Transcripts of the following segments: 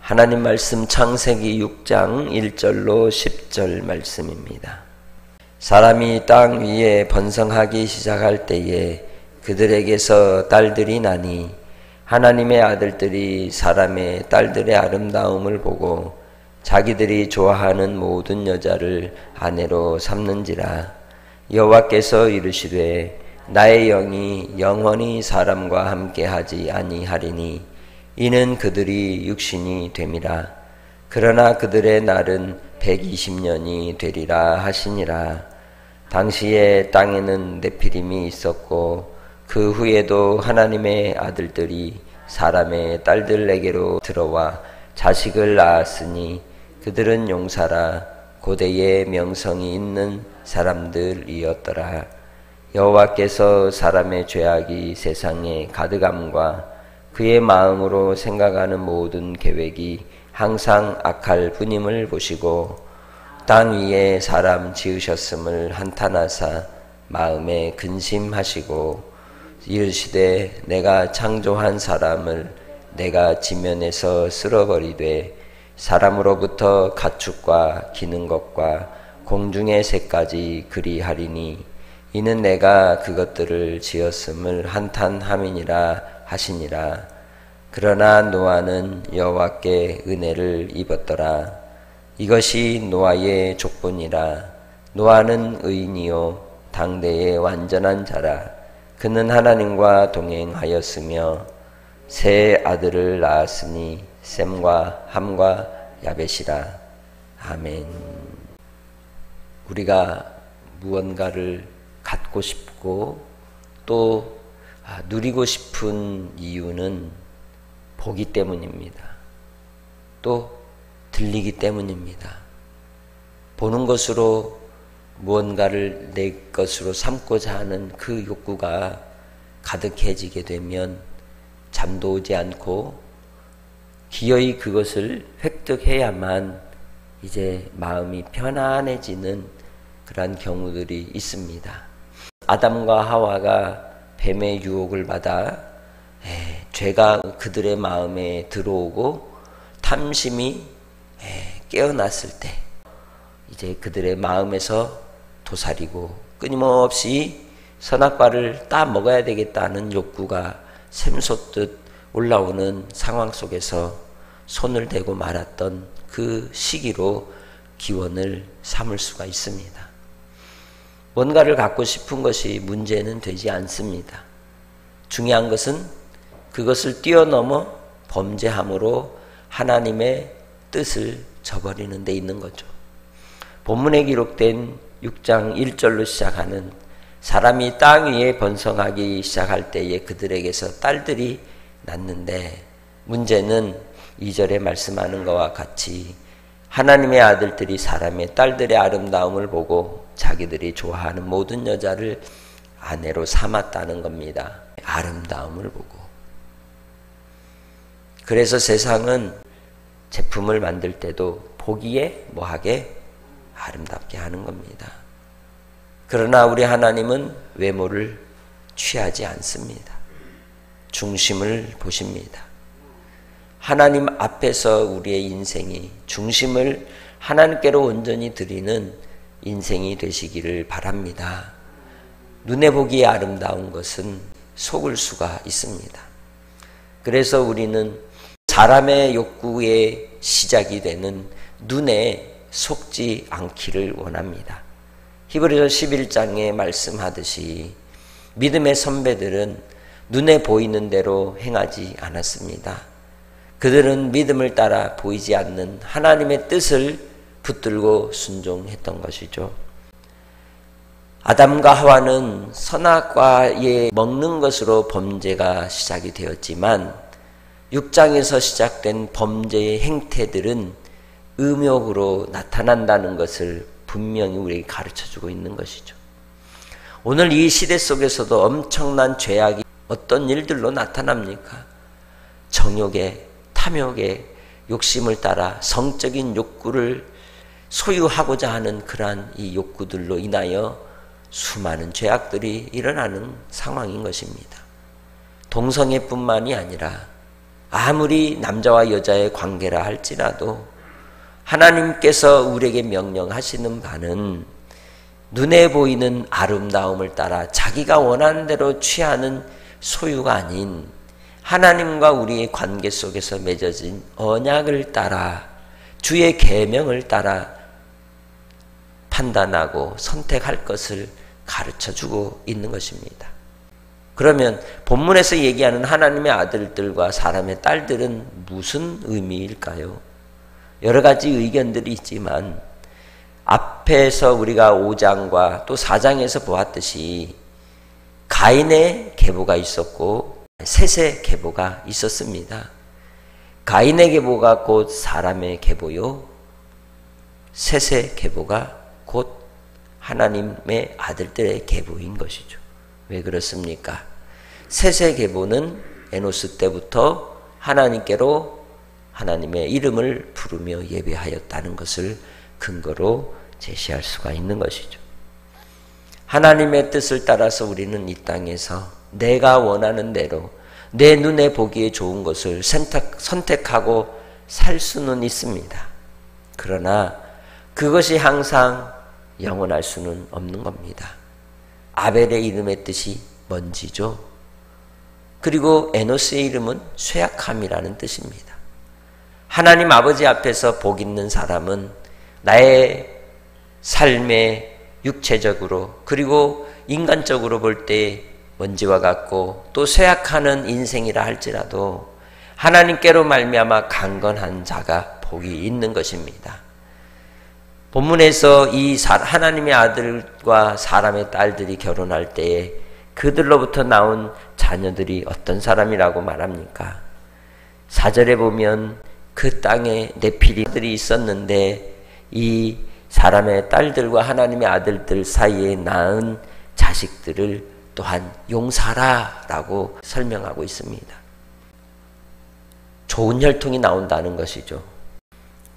하나님 말씀 창세기 6장 1절로 10절 말씀입니다. 사람이 땅 위에 번성하기 시작할 때에 그들에게서 딸들이 나니 하나님의 아들들이 사람의 딸들의 아름다움을 보고 자기들이 좋아하는 모든 여자를 아내로 삼는지라. 여호와께서 이르시되 나의 영이 영원히 사람과 함께하지 아니하리니 이는 그들이 육신이 됨이라. 그러나 그들의 날은 120년이 되리라 하시니라. 당시에 땅에는 네피림이 있었고 그 후에도 하나님의 아들들이 사람의 딸들에게로 들어와 자식을 낳았으니 그들은 용사라 고대의 명성이 있는 사람들이었더라. 여호와께서 사람의 죄악이 세상에 가득함과 그의 마음으로 생각하는 모든 계획이 항상 악할 뿐임을 보시고 땅 위에 사람 지으셨음을 한탄하사 마음에 근심하시고 이르시되 내가 창조한 사람을 내가 지면에서 쓸어버리되 사람으로부터 가축과 기는 것과 공중의 새까지 그리하리니 이는 내가 그것들을 지었음을 한탄함이니라 하시니라. 그러나 노아는 여호와께 은혜를 입었더라. 이것이 노아의 족본이라. 노아는 의인이요 당대의 완전한 자라. 그는 하나님과 동행하였으며 세 아들을 낳았으니 셈과 함과 야벳이라. 아멘. 우리가 무언가를 갖고 싶고 또 누리고 싶은 이유는 보기 때문입니다. 또 들리기 때문입니다. 보는 것으로 무언가를 내 것으로 삼고자 하는 그 욕구가 가득해지게 되면 잠도 오지 않고 기어이 그것을 획득해야만 이제 마음이 편안해지는 그러한 경우들이 있습니다. 아담과 하와가 뱀의 유혹을 받아 죄가 그들의 마음에 들어오고 탐심이 깨어났을 때 이제 그들의 마음에서 도사리고 끊임없이 선악과를 따 먹어야 되겠다는 욕구가 샘솟듯 올라오는 상황 속에서 손을 대고 말았던 그 시기로 기원을 삼을 수가 있습니다. 뭔가를 갖고 싶은 것이 문제는 되지 않습니다. 중요한 것은 그것을 뛰어넘어 범죄함으로 하나님의 뜻을 저버리는 데 있는 거죠. 본문에 기록된 6장 1절로 시작하는 사람이 땅 위에 번성하기 시작할 때에 그들에게서 딸들이 낳는데 문제는 2절에 말씀하는 것과 같이 하나님의 아들들이 사람의 딸들의 아름다움을 보고 자기들이 좋아하는 모든 여자를 아내로 삼았다는 겁니다. 아름다움을 보고. 그래서 세상은 제품을 만들 때도 보기에 뭐하게 아름답게 하는 겁니다. 그러나 우리 하나님은 외모를 취하지 않습니다. 중심을 보십니다. 하나님 앞에서 우리의 인생이 중심을 하나님께로 온전히 드리는 인생이 되시기를 바랍니다. 눈에 보기에 아름다운 것은 속을 수가 있습니다. 그래서 우리는 사람의 욕구의 시작이 되는 눈에 속지 않기를 원합니다. 히브리서 11장에 말씀하듯이 믿음의 선배들은 눈에 보이는 대로 행하지 않았습니다. 그들은 믿음을 따라 보이지 않는 하나님의 뜻을 붙들고 순종했던 것이죠. 아담과 하와는 선악과에 먹는 것으로 범죄가 시작이 되었지만 6장에서 시작된 범죄의 행태들은 음욕으로 나타난다는 것을 분명히 우리에게 가르쳐주고 있는 것이죠. 오늘 이 시대 속에서도 엄청난 죄악이 어떤 일들로 나타납니까? 정욕에, 탐욕에, 욕심을 따라 성적인 욕구를 소유하고자 하는 그러한 이 욕구들로 인하여 수많은 죄악들이 일어나는 상황인 것입니다. 동성애뿐만이 아니라 아무리 남자와 여자의 관계라 할지라도 하나님께서 우리에게 명령하시는 바는 눈에 보이는 아름다움을 따라 자기가 원하는 대로 취하는 소유가 아닌 하나님과 우리의 관계 속에서 맺어진 언약을 따라 주의 계명을 따라 판단하고 선택할 것을 가르쳐주고 있는 것입니다. 그러면 본문에서 얘기하는 하나님의 아들들과 사람의 딸들은 무슨 의미일까요? 여러 가지 의견들이 있지만 앞에서 우리가 5장과 또 4장에서 보았듯이 가인의 계보가 있었고 셋의 계보가 있었습니다. 가인의 계보가 곧 사람의 계보요, 셋의 계보가 곧 하나님의 아들들의 계보인 것이죠. 왜 그렇습니까? 셋의 계보는 에노스 때부터 하나님께로 하나님의 이름을 부르며 예배하였다는 것을 근거로 제시할 수가 있는 것이죠. 하나님의 뜻을 따라서 우리는 이 땅에서 내가 원하는 대로 내 눈에 보기에 좋은 것을 선택하고 살 수는 있습니다. 그러나 그것이 항상 영원할 수는 없는 겁니다. 아벨의 이름의 뜻이 먼지죠. 그리고 에노스의 이름은 쇠약함이라는 뜻입니다. 하나님 아버지 앞에서 복 있는 사람은 나의 삶에 육체적으로 그리고 인간적으로 볼 때 먼지와 같고 또 쇠약하는 인생이라 할지라도 하나님께로 말미암아 강건한 자가 복이 있는 것입니다. 본문에서 이 하나님의 아들과 사람의 딸들이 결혼할 때에 그들로부터 나온 자녀들이 어떤 사람이라고 말합니까? 4절에 보면 그 땅에 네피림들이 있었는데 이 사람의 딸들과 하나님의 아들들 사이에 낳은 자식들을 또한 용사라라고 설명하고 있습니다. 좋은 혈통이 나온다는 것이죠.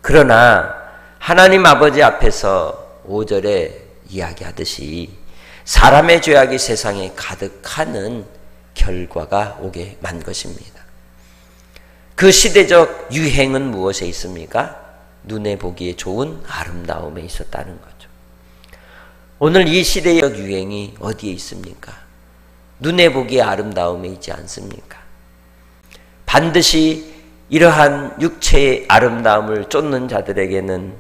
그러나 하나님 아버지 앞에서 5절에 이야기하듯이 사람의 죄악이 세상에 가득하는 결과가 오게 만 것입니다. 그 시대적 유행은 무엇에 있습니까? 눈에 보기에 좋은 아름다움에 있었다는 거죠. 오늘 이 시대적 유행이 어디에 있습니까? 눈에 보기에 아름다움에 있지 않습니까? 반드시 이러한 육체의 아름다움을 쫓는 자들에게는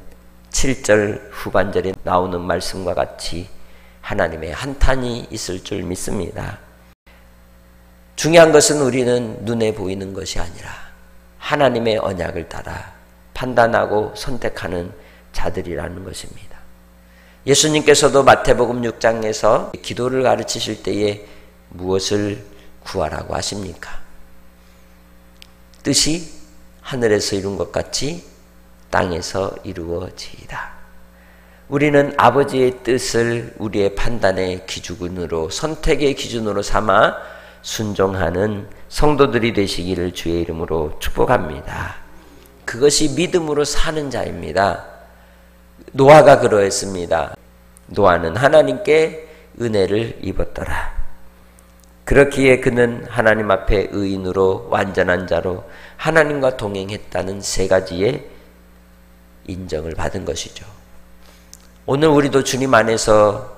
7절 후반절에 나오는 말씀과 같이 하나님의 한탄이 있을 줄 믿습니다. 중요한 것은 우리는 눈에 보이는 것이 아니라 하나님의 언약을 따라 판단하고 선택하는 자들이라는 것입니다. 예수님께서도 마태복음 6장에서 기도를 가르치실 때에 무엇을 구하라고 하십니까? 뜻이 하늘에서 이룬 것 같이 땅에서 이루어지이다. 우리는 아버지의 뜻을 우리의 판단의 기준으로, 선택의 기준으로 삼아 순종하는 성도들이 되시기를 주의 이름으로 축복합니다. 그것이 믿음으로 사는 자입니다. 노아가 그러했습니다. 노아는 하나님께 은혜를 입었더라. 그렇기에 그는 하나님 앞에 의인으로 완전한 자로 하나님과 동행했다는 세 가지의 인정을 받은 것이죠. 오늘 우리도 주님 안에서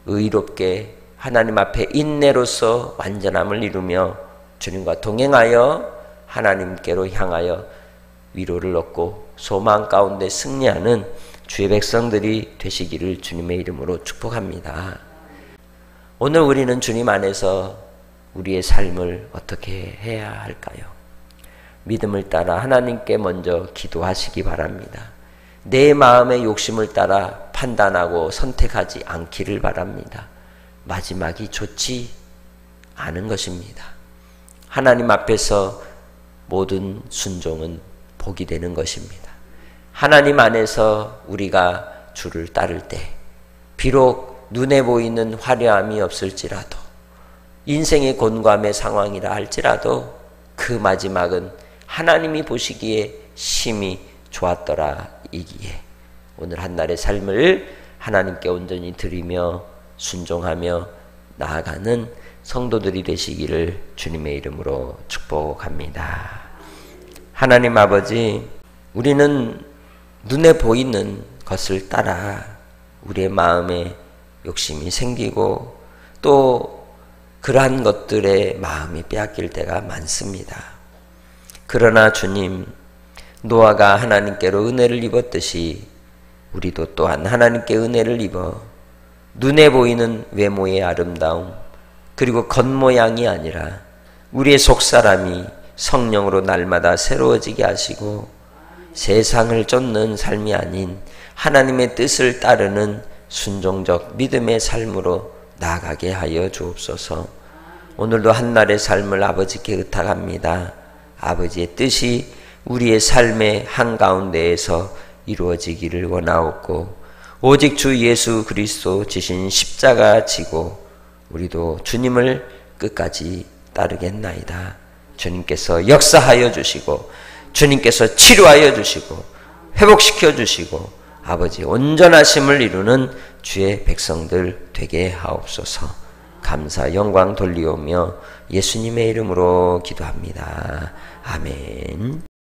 의롭게 하나님 앞에 인내로서 완전함을 이루며 주님과 동행하여 하나님께로 향하여 위로를 얻고 소망 가운데 승리하는 주의 백성들이 되시기를 주님의 이름으로 축복합니다. 오늘 우리는 주님 안에서 우리의 삶을 어떻게 해야 할까요? 믿음을 따라 하나님께 먼저 기도하시기 바랍니다. 내 마음의 욕심을 따라 판단하고 선택하지 않기를 바랍니다. 마지막이 좋지 않은 것입니다. 하나님 앞에서 모든 순종은 복이 되는 것입니다. 하나님 안에서 우리가 주를 따를 때 비록 눈에 보이는 화려함이 없을지라도 인생의 곤감의 상황이라 할지라도 그 마지막은 하나님이 보시기에 심히 좋았더라 이기에 오늘 한날의 삶을 하나님께 온전히 드리며 순종하며 나아가는 성도들이 되시기를 주님의 이름으로 축복합니다. 하나님 아버지, 우리는 눈에 보이는 것을 따라 우리의 마음에 욕심이 생기고 또 그러한 것들에 마음이 빼앗길 때가 많습니다. 그러나 주님, 노아가 하나님께로 은혜를 입었듯이 우리도 또한 하나님께 은혜를 입어 눈에 보이는 외모의 아름다움, 그리고 겉모양이 아니라 우리의 속사람이 성령으로 날마다 새로워지게 하시고 세상을 쫓는 삶이 아닌 하나님의 뜻을 따르는 순종적 믿음의 삶으로 나아가게 하여 주옵소서. 오늘도 한날의 삶을 아버지께 의탁합니다. 아버지의 뜻이 우리의 삶의 한가운데에서 이루어지기를 원하옵고 오직 주 예수 그리스도 지신 십자가 지고 우리도 주님을 끝까지 따르겠나이다. 주님께서 역사하여 주시고 주님께서 치료하여 주시고 회복시켜 주시고 아버지 온전하심을 이루는 주의 백성들 되게 하옵소서. 감사 영광 돌리오며 예수님의 이름으로 기도합니다. 아멘.